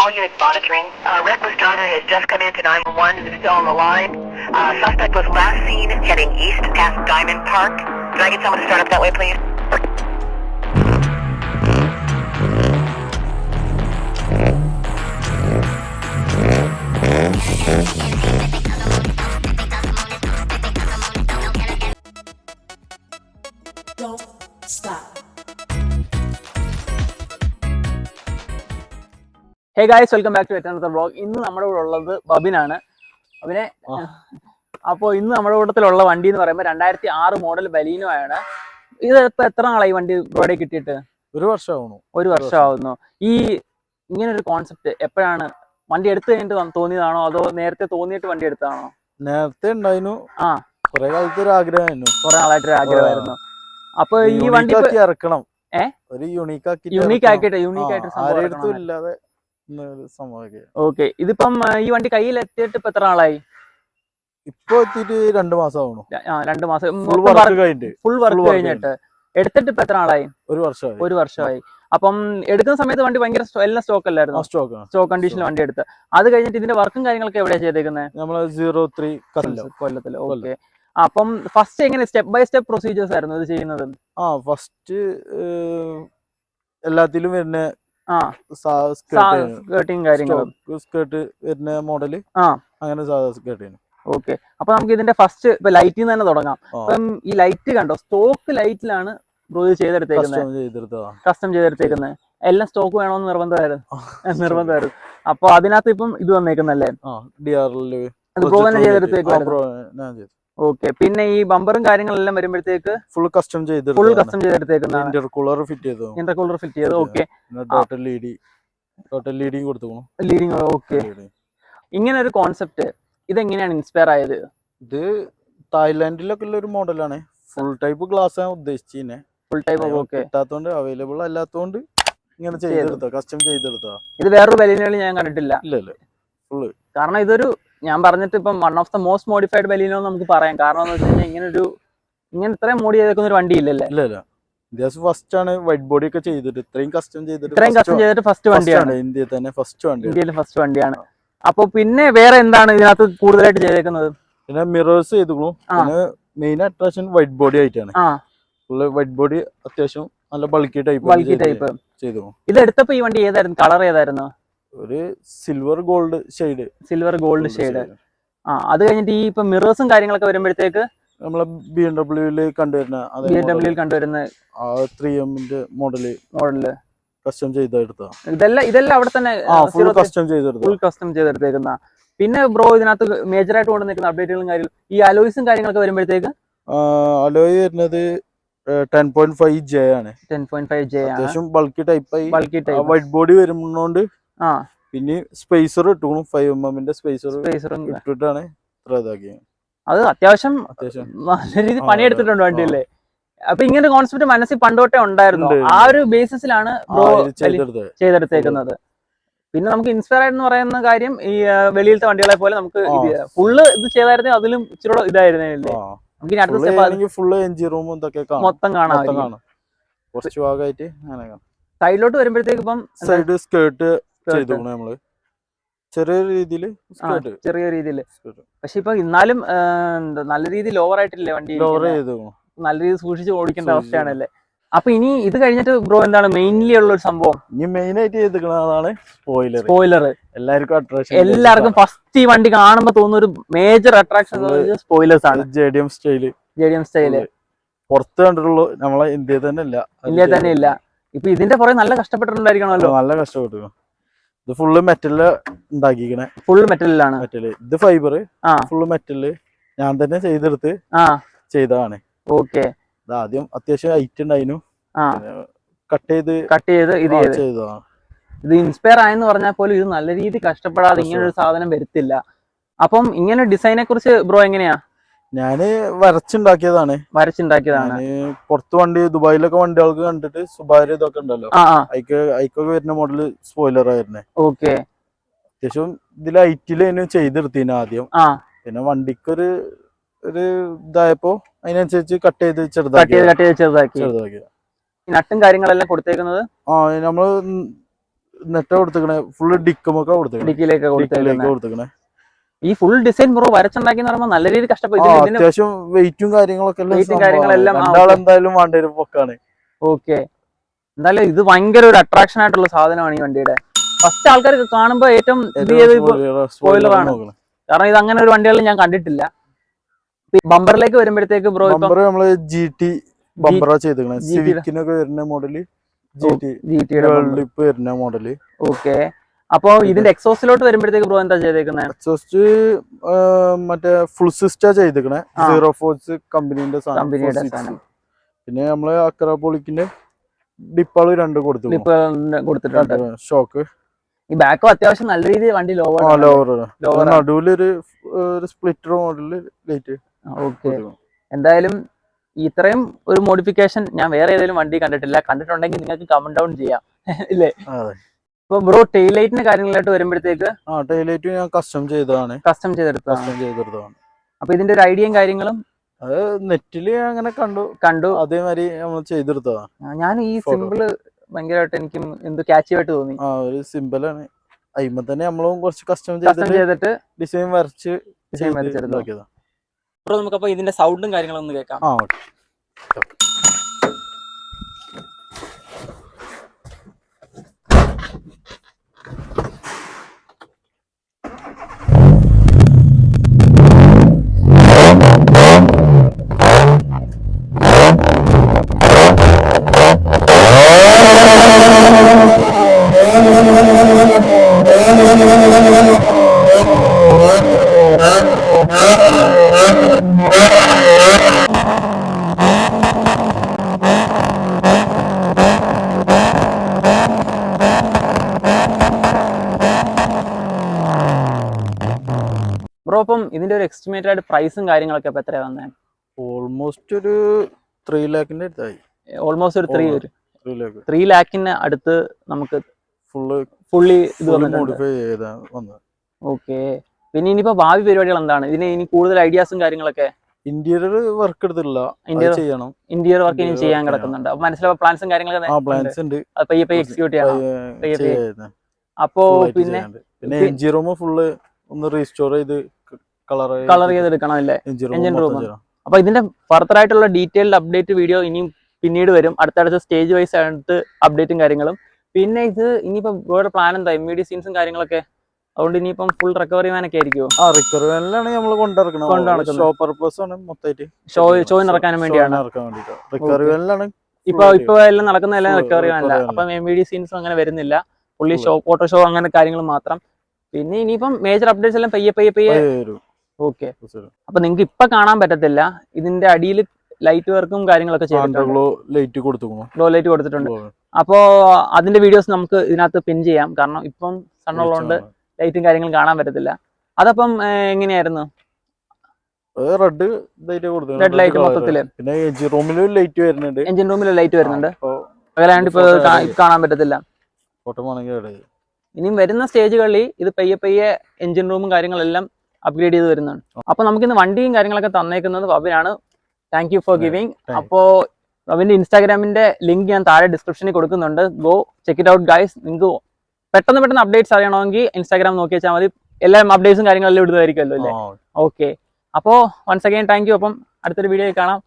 all units monitoring. Reckless driver has just come into 911. Is still on the line. Suspect was last seen heading east past Diamond Park. Can I get someone to start up that way, please? Don't stop. Hey guys, welcome back to another vlog. ഇന്ന് നമ്മുടെ കൂടെ ഉള്ളത് ബബിനാണ്. ബബിനെ, അപ്പോൾ ഇന്ന് നമ്മുടെ കൂട്ടത്തിലുള്ള വണ്ടി എന്ന് പറയുമ്പോൾ 2006 മോഡൽ ബലീനോ ആണ്. ഇത് ഇപ്പൊ എത്ര നാളായി വണ്ടി റോഡിൽ കിട്ടിയിട്ട്? ഒരു വർഷമാവുന്നു. ഈ ഇങ്ങനെ ഒരു കോൺസെപ്റ്റ് എപ്പോഴാണ് വണ്ടി എടുത്തു കഴിഞ്ഞിട്ട് തോന്നിയതാണോ അതോ നേരത്തെ തോന്നിയിട്ട് വണ്ടി എടുത്തതാണോ? നേരത്തെ ഉണ്ടായിരുന്നു. കുറെ കാലത്ത് ഒരു ആഗ്രഹമായിരുന്നു. കുറെ നാളായിട്ടൊരു ആഗ്രഹമായിരുന്നു. അപ്പൊ ഈ വണ്ടി ഇറക്കണം, ഒരു യൂണീക്ക് ആയിട്ട് ഇല്ലാതെ. ഓക്കെ, ഇതിപ്പം ഈ വണ്ടി കയ്യിൽ എത്തിയിട്ട് ഇപ്പൊ എത്ര നാളായി? ഇപ്പൊ എത്തിയിട്ട് 2 മാസം ആവണു. 2 മാസം ഫുൾ വർക്ക് കഴിഞ്ഞിട്ട് എടുത്തിട്ട് ഇപ്പൊ എത്ര നാളായി? ഒരു വർഷമായി. അപ്പം എടുക്കുന്ന സമയത്ത് വണ്ടി ഭയങ്കര എല്ലാം സ്റ്റോക്ക് അല്ലായിരുന്നു? സ്റ്റോക്ക് കണ്ടീഷനിൽ വണ്ടി എടുത്ത്. അത് കഴിഞ്ഞിട്ട് ഇതിന്റെ വർക്കും കാര്യങ്ങളൊക്കെ എവിടെയാ ചെയ്തേക്കുന്നത്? നമ്മള് 03 കൊല്ലത്തില്. ഓക്കെ, അപ്പം ഫസ്റ്റ് എങ്ങനെ സ്റ്റെപ്പ് ബൈ സ്റ്റെപ്പ് പ്രൊസീജിയേഴ്സ് ആയിരുന്നു ഇത് ചെയ്യുന്നത്? ഫസ്റ്റ് എല്ലാത്തിലും വരുന്ന സ്കേർട്ട് വരുന്ന മോഡല്, അങ്ങനെ സ്കേർട്ട്. ഓക്കെ, അപ്പൊ നമുക്ക് ഇതിന്റെ ഫസ്റ്റ് ഇപ്പൊ ലൈറ്റിൽ നിന്ന് തന്നെ തുടങ്ങാം. അപ്പം ഈ ലൈറ്റ് കണ്ടോ, സ്റ്റോക്ക് ലൈറ്റിലാണ് ബ്രോ കസ്റ്റം ചെയ്തെടുത്തേക്കുന്നത്. എല്ലാം സ്റ്റോക്ക് വേണമെന്ന് നിർബന്ധമായിരുന്നു. അപ്പൊ അതിനകത്ത് ഇപ്പം ഇത് വന്നേക്കുന്നല്ലേ, ബ്രോ തന്നെ ചെയ്തെടുത്തേക്കും. ഓക്കെ, പിന്നെ ഈ ബമ്പറും കാര്യങ്ങളെല്ലാം വരുമ്പോഴത്തേക്ക് ഫുൾ കസ്റ്റം ചെയ്തെടുത്തേക്കുന്ന ഇന്റർകൂളർ ഫിറ്റ് ചെയ്തു. ഓക്കെ, ടോട്ടൽ ലീഡിങ് കൊടുത്തു. ഓക്കെ, ഇങ്ങനെ ഒരു കോൺസെപ്റ്റ് ഇതെങ്ങനെയാണ് ഇൻസ്പയർ ആയത്? ഇത് തായ്ലാന്റിലൊക്കെ ഉള്ള ഒരു മോഡലാണ്. ഫുൾ ടൈപ്പ് ഗ്ലാസ് ആണ് ഉദ്ദേശിച്ചത്. ഫുൾ ടൈപ്പ് കിട്ടാത്തോണ്ട്, അവൈലബിൾ അല്ലാത്തോണ്ട് ഇങ്ങനെ കസ്റ്റം ചെയ്തെടുത്താ. ഇത് വേറൊരു ബലീനോയിൽ ഞാൻ കണ്ടിട്ടില്ല. ഫുള്ള്, കാരണം ഇതൊരു, ഞാൻ പറഞ്ഞിട്ട് ഇപ്പം one of the most modified Baleno നമുക്ക് പറയാം. കാരണം എന്ന് വെച്ച് കഴിഞ്ഞാൽ ഇങ്ങനെ ഇത്രയും മോഡി ചെയ്തേക്കുന്ന ഒരു വണ്ടി ഇല്ലല്ലേ. ഫസ്റ്റ് ആണ് വൈറ്റ് ബോഡി ഒക്കെ ചെയ്തിട്ട് ഇത്രയും കസ്റ്റം ചെയ്തിട്ട് ഫസ്റ്റ് വണ്ടിയാണ് ഇന്ത്യയിൽ തന്നെ ഫസ്റ്റ് വണ്ടിയാണ്. അപ്പൊ പിന്നെ വേറെ എന്താണ് ഇതിനകത്ത് കൂടുതലായിട്ട് ചെയ്തേക്കുന്നത്? പിന്നെ മിറേഴ്സ് ചെയ്തു. പിന്നെ മെയിൻ അട്രാക്ഷൻ വൈറ്റ് ബോഡി ആയിട്ടാണ്. ഫുള്ള് വൈറ്റ് ബോഡി, അത്യാവശ്യം നല്ല ബൾക്കി ടൈപ്പ് ചെയ്തു. ഇത് എടുത്തപ്പോ ഈ വണ്ടി ഏതായിരുന്നു, കളർ ഏതായിരുന്നു? ഒരു സിൽവർ ഗോൾഡ് ഷെയ്ഡ്. അത് കഴിഞ്ഞിട്ട് ഈ ഇപ്പൊ മിറേഴ്സും കാര്യങ്ങളൊക്കെ വരുമ്പോഴത്തേക്ക് നമ്മളെ BMW കണ്ടുവരുന്ന 3M മോഡല് കസ്റ്റം ചെയ്തെടുത്ത. ഇതെല്ലാം അവിടെ തന്നെ ഫുൾ കസ്റ്റം ചെയ്തെടുത്തേക്കുന്ന. പിന്നെ ബ്രോ ഇതിനകത്ത് മേജർ ആയിട്ട് കൊണ്ട് നിൽക്കുന്ന അപ്ഡേറ്റുകളും കാര്യങ്ങളും ഈ അലോയ്സും കാര്യങ്ങളൊക്കെ വരുമ്പോഴത്തേക്ക് അലോയ് വരുന്നത് 10.5J ആണ്. 10.5J അത്യാവശ്യം ബൾക്കി ടൈപ്പ്. വൈറ്റ് ബോഡി വരുന്നോണ്ട് പിന്നെ സ്പേസർ ഇട്ടു. 5mm സ്പേസർ ഇട്ടിട്ടാണ് ഇത്ര ഇതാക്കിയത്. അത് അത്യാവശ്യം നല്ല രീതിയിൽ പണിയെടുത്തിട്ടുണ്ട് വണ്ടിയല്ലേ. അപ്പൊ ഇങ്ങനെ കോൺസെപ്റ്റ് മനസ്സിൽ പണ്ടോട്ടേ ഉണ്ടായിരുന്നു. ആ ഒരു ബേസിസിലാണ് ബ്രോ ചെയ്തെടുത്തേക്കുന്നത്. പിന്നെ നമുക്ക് ഇൻസ്പയർ ആയെന്ന് പറയുന്ന കാര്യം, ഈ വെളിയിലത്തെ വണ്ടികളെ പോലെ നമുക്ക് ഫുള്ള് ഇത് ചെയ്തായിരുന്നു, അതിലും ഇച്ചിരി ഇതായിരുന്നല്ലേ. നമുക്ക് അടുത്ത സ്റ്റെപ്പ് ഫുള്ള് എൻജിൻ റൂം മൊത്തം കാണാം. കുറച്ച് ഭാഗമായിട്ട് സൈഡിലോട്ട് വരുമ്പോഴത്തേക്ക് ഇപ്പം സൈഡ് സ്കേർട്ട് ചെയ്തു നമ്മള് ചെറിയ രീതിയിൽ. പക്ഷെ ഇപ്പൊ എന്നാലും നല്ല രീതിയിൽ ലോവർ ആയിട്ടില്ലേ വണ്ടി? നല്ല രീതിയിൽ സൂക്ഷിച്ച് ഓടിക്കേണ്ട അവസ്ഥയാണല്ലേ. അപ്പൊ ഇനി ഇത് കഴിഞ്ഞിട്ട് ബ്രോ എന്താണ് മെയിൻലി ഉള്ള ഒരു സംഭവം? ഇനി മെയിൻ ആയിട്ട് ചെയ്തിരിക്കുന്നതാണ് സ്പോയിലർ. എല്ലാവർക്കും ഫസ്റ്റ് ഈ വണ്ടി കാണുമ്പോ തോന്നുന്ന ഒരു മേജർ അട്രാക്ഷൻ സ്പോയിലേഴ്സ് ആണ്. JDM സ്റ്റൈല് പുറത്ത് കണ്ടിട്ടുള്ളൂ, നമ്മളെ ഇന്ത്യയിൽ തന്നെ ഇല്ല. ഇപ്പൊ ഇതിന്റെ പുറകെ നല്ല കഷ്ടപ്പെട്ടിട്ടുണ്ടായിരിക്കണമല്ലോ. നല്ല കഷ്ടപ്പെട്ടു. ഇത് ഫുള്ള് മെറ്റലില് ഉണ്ടാക്കിക്കണേ. ഫുള്ള് മെറ്റലിലാണ്. ഇത് ഫൈബർ, ഫുള്ള് മെറ്റല് ഞാൻ തന്നെ ചെയ്തതാണ്. ഓക്കെ, ആദ്യം അത്യാവശ്യം ഹൈറ്റ് ഉണ്ടായിരുന്നു, കട്ട് ചെയ്ത് ഇത് ചെയ്തതാണ്. ഇത് ഇൻസ്പയർ ആയെന്ന് പറഞ്ഞാൽ പോലും ഇത് നല്ല രീതി കഷ്ടപ്പെടാതെ ഇങ്ങനെ ഒരു സാധനം വരത്തില്ല. അപ്പം ഇങ്ങനെ ഡിസൈനെ കുറിച്ച് ബ്രോ എങ്ങനെയാ? ഞാന് വരച്ചുണ്ടാക്കിയതാണ്. പുറത്ത് വണ്ടി, ദുബായിലൊക്കെ വണ്ടികൾക്ക് കണ്ടിട്ട് സുബാരി ഇതൊക്കെ ഉണ്ടല്ലോ, ഐക്കൊക്കെ വരുന്ന മോഡല് സ്പോയിലർ ആയിരുന്നേ. ഓക്കെ, അത്യാവശ്യം ഇതിൽ ഹൈറ്റില് ചെയ്തെടുത്തിന് ആദ്യം. പിന്നെ വണ്ടിക്കൊരു ഇതായപ്പോ അതിനനുസരിച്ച് കട്ട് ചെയ്ത് ചെറുതാക്കി. നട്ടും കാര്യങ്ങളെല്ലാം കൊടുത്തേക്കുന്നത് നമ്മള് നെറ്റ കൊടുത്തിക്കണേ, ഫുള്ള് ഡിക്കുമൊക്കെ കൊടുത്തിക്കണേ, ഡിക്കിലേക്ക് കൊടുത്തിക്കണേ. ഈ ഫുൾ ഡിസൈൻ ബ്രോ വരച്ചുണ്ടാക്കി പറയുമ്പോൾ നല്ല രീതിയിൽ കഷ്ടപ്പെട്ടു. അത്യാവശ്യം വെയിറ്റും കാര്യങ്ങളൊക്കെ എന്തായാലും വേണ്ട ഒരു പൊക്കാണ്. ഓക്കെ, എന്തായാലും ഇത് ഭയങ്കര ഒരു അട്രാക്ഷൻ ആയിട്ടുള്ള സാധനമാണ് ഈ വണ്ടിയുടെ. ഫസ്റ്റ് ആൾക്കാർക്ക് കാണുമ്പോ ഏറ്റവും സ്പോയിലറാണ്, കാരണം ഇത് അങ്ങനെ ഒരു വണ്ടികളിൽ ഞാൻ കണ്ടിട്ടില്ല. ബമ്പറിലേക്ക് വരുമ്പോഴത്തേക്ക് ബ്രോ നമ്മള് GT ബമ്പറാ ചെയ്തിരിക്കണേ, സിവിക്കിനൊക്കെ വരുന്ന മോഡല്, വരുന്ന മോഡല്. ഓക്കെ, അപ്പൊ ഇതിന്റെ എക്സോസ്റ്റിലോട്ട് വരുമ്പോഴത്തേക്ക് ബ്രോ എന്താ ചെയ്തേക്കുന്നത്? എക്സോസ്റ്റ് മറ്റേ ഫുൾ സിസ്റ്റാ ചെയ്തിരിക്കണേ, 0 ഫോഴ്സ് കമ്പനിയുടെ സാധനം. പിന്നെ നമ്മള് അക്രാപോളിക്കിന്റെ ഡിപ്പാള് 2 കൊടുത്തിട്ടുണ്ട്. ഷോക്ക് ഈ ബാക്കും അത്യാവശ്യം നല്ല രീതിയിൽ വണ്ടി ലോവർ, നടുവിലൊരു സ്പ്ലിറ്റർ മോഡല് ലൈറ്റ്. ഓക്കെ, എന്തായാലും ഇത്രയും ഒരു മോഡിഫിക്കേഷൻ ഞാൻ വേറെ ഏതെങ്കിലും വണ്ടി കണ്ടിട്ടില്ല. കണ്ടിട്ടുണ്ടെങ്കിൽ നിങ്ങൾക്ക് കമന്റ് ഡൗൺ ചെയ്യാം ഇല്ലേ? അപ്പൊ ബ്രോ ടെയിൽ ലൈറ്റിന്റെ കാര്യങ്ങളിലോട്ട് വരുമ്പോഴത്തേക്ക് ടെയിൽ ലൈറ്റ് ഞാൻ കസ്റ്റം ചെയ്തെടുത്തതാണ്. അപ്പൊ ഇതിന്റെ ഒരു ഐഡിയയും കാര്യങ്ങളും അത് നെറ്റില് അങ്ങനെ കണ്ടു അതേമാതിരി നമ്മൾ ചെയ്തെടുത്തതാണ്. ഞാൻ ഈ സിമ്പിള് ഭയങ്കരമായിട്ട് എനിക്ക് എന്ത് ക്യാച്ചി ആയിട്ട് തോന്നി. ഒരു സിമ്പിളാണ്, അതിന്മേൽ തന്നെ നമ്മളും കുറച്ച് കസ്റ്റം ചെയ്തിട്ട് ഡിസൈൻ വരച്ചെടുത്തതാണ്. നമുക്കപ്പോ ഇതിന്റെ സൗണ്ടും കാര്യങ്ങളും ഒന്ന് കേൾക്കാം. ബ്രോ, അപ്പം ഇതിന്റെ ഒരു എസ്റ്റിമേറ്റഡ് ആയിട്ട് പ്രൈസും കാര്യങ്ങളൊക്കെ ഇപ്പൊ എത്രയാ വന്നേ? ഓൾമോസ്റ്റ് ഒരു 3 ലാഖിന്റെ അടുത്തായി. ഓൾമോസ്റ്റ് ഒരു 3 ലാഖിന് അടുത്ത് നമുക്ക് ഫുള്ളി ഇത് മോഡിഫൈ ചെയ്താ വന്നത്. ഓക്കെ, പിന്നെ ഇനിയിപ്പോ ഭാവി പരിപാടികൾ എന്താണ്? ഇതിന് ഇനി കൂടുതൽ ഐഡിയാസും കാര്യങ്ങളൊക്കെ? ഇന്റീരിയർ വർക്ക് എടുത്തിട്ടില്ല, ഇന്റീരിയർ വർക്ക് ഇനി ചെയ്യാൻ കിടക്കുന്നുണ്ട്. അപ്പൊ മനസ്സിലാവും പ്ലാൻസും കാര്യങ്ങളൊക്കെ എക്സിക്യൂട്ട് ചെയ്യണം. അപ്പോ പിന്നെ എൻജിൻ റൂം ഫുള്ള് ഒന്ന് റീസ്റ്റോർ ചെയ്ത് കളർ ചെയ്തെടുക്കണം അല്ലേ എൻജിൻ റൂം? അപ്പൊ ഇതിന്റെ ഫർദർ ആയിട്ടുള്ള ഡീറ്റെയിൽഡ് അപ്ഡേറ്റ് വീഡിയോ ഇനിയും പിന്നീട് വരും, അടുത്തടുത്ത സ്റ്റേജ് വൈസ് ആയിട്ട് അപ്ഡേറ്റും കാര്യങ്ങളും. പിന്നെ ഇത് ഇനിയിപ്പോ വേറെ പ്ലാൻ എന്താ? MVD സീൻസും കാര്യങ്ങളൊക്കെ, അതുകൊണ്ട് ഇനിയിപ്പം ഫുൾ റിക്കവറി വാനൊക്കെ ആയിരിക്കുമോ? റിക്കവറി വാനിലാണ് നമ്മൾ കൊണ്ടിറക്കുന്നത്. ഷോ പർപ്പസ് ആണ് മൊത്തമായിട്ട്, ഷോ നടക്കാൻ വേണ്ടിയാണ്. റിക്കവറി വാനിലാണ് ഇപ്പൊ എല്ലാം നടക്കുന്ന എല്ലാം റിക്കവറി വാനല്ല. അപ്പം MVD സീൻസും അങ്ങനെ വരുന്നില്ല, ഫുള്ളി ഷോ, ഫോട്ടോ ഷോ അങ്ങനെ കാര്യങ്ങൾ മാത്രം. പിന്നെ ഇനിയിപ്പം മേജർ അപ്ഡേറ്റ്സ് എല്ലാം പയ്യെ വരും. ഓക്കെ, അപ്പൊ നിങ്ങൾക്ക് ഇപ്പൊ കാണാൻ പറ്റത്തില്ല, ഇതിന്റെ അടിയിൽ ലൈറ്റ് വർക്കും കാര്യങ്ങളൊക്കെ ചെയ്തിട്ടുണ്ട്, ലോ ലൈറ്റ് കൊടുത്തിട്ടുണ്ട്. അപ്പോ അതിന്റെ വീഡിയോസ് നമുക്ക് ഇതിനകത്ത് പിൻ ചെയ്യാം, കാരണം ഇപ്പം സണ്ണുള്ളതുകൊണ്ട് ലൈറ്റും കാര്യങ്ങളും കാണാൻ പറ്റത്തില്ല. അതപ്പം എങ്ങനെയായിരുന്നു? റെഡ് ലൈറ്റ് മൊത്തത്തില്, പിന്നെ എഞ്ചിൻ റൂമിലും ലൈറ്റ് വരുന്നുണ്ട്, അല്ലാണ്ട് ഇപ്പൊ കാണാൻ പറ്റത്തില്ല. ഇനിയും വരുന്ന സ്റ്റേജുകളിൽ ഇത് പയ്യെ എഞ്ചിൻ റൂമും കാര്യങ്ങളെല്ലാം അപ്ഗ്രേഡ് ചെയ്ത് വരുന്നുണ്ട്. അപ്പൊ നമുക്കിന്ന് വണ്ടിയും കാര്യങ്ങളൊക്കെ തന്നേക്കുന്നത് വബിനാണ്. Thank you for giving. അപ്പോ വബിന്റെ ഇൻസ്റ്റാഗ്രാമിന്റെ ലിങ്ക് ഞാൻ താഴെ ഡിസ്ക്രിപ്ഷനിൽ കൊടുക്കുന്നുണ്ട്. Go check it out guys. നിങ്ങൾക്ക് പെട്ടെന്ന് അപ്ഡേറ്റ്സ് അറിയണമെങ്കിൽ ഇൻസ്റ്റാഗ്രാം നോക്കി വെച്ചാൽ മതി, എല്ലാം അപ്ഡേറ്റ്സും കാര്യങ്ങളെല്ലാം ഇടുന്നതായിരിക്കുമല്ലോ അല്ലേ? ഓക്കെ, അപ്പോൾ വൺസ് അഗൈൻ താങ്ക് യു. അപ്പം അടുത്തൊരു വീഡിയോയിൽ കാണാം.